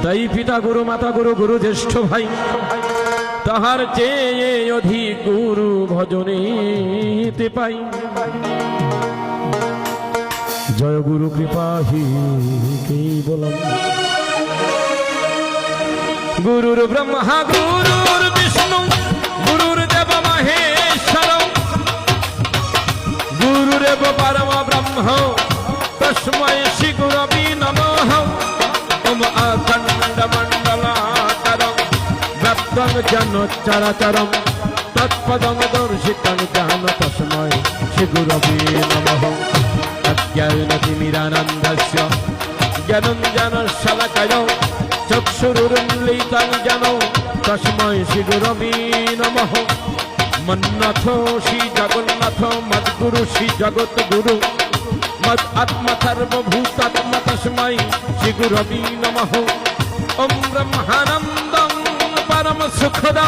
তাই পিতা গুরু, মাতা গুরু, গুরু জ্যেষ্ঠ ভাই, তাহার চেয়ে অধিক গুরু ভজনেতে পাই। জয় গুরু কৃপাহি কেবলম। গুরুর ব্রহ্মা গুরুর বিষ্ণু গুরুর দেব মহেশ্বর, গুরুরেব পরম ব্রহ্ম তস্मै শ্রী গুরবে নমঃ। ওম অখণ্ড মণ্ডলাকারং ব্যাপ্তং যেন চরাচরং তৎপদং দর্শিতং যেন তস্मै শ্রী গুরবে নমঃ। অজ্ঞানতিমিরানন্দস্য জ্ঞানঞ্জন শলাকায় চক্ষুরুন্মিলিतं যেন তস্मै শ্রী গুরবে নমঃ। মন্নাথ শ্রী জগন্নাথ মদ্গুরু শ্রী জগৎগুরু মদ আত্মা সর্বভূতাত্মা তস্मै শ্রী গুরবে নমঃ। ওম ব্রহ্মানন্দং পরম সুখদা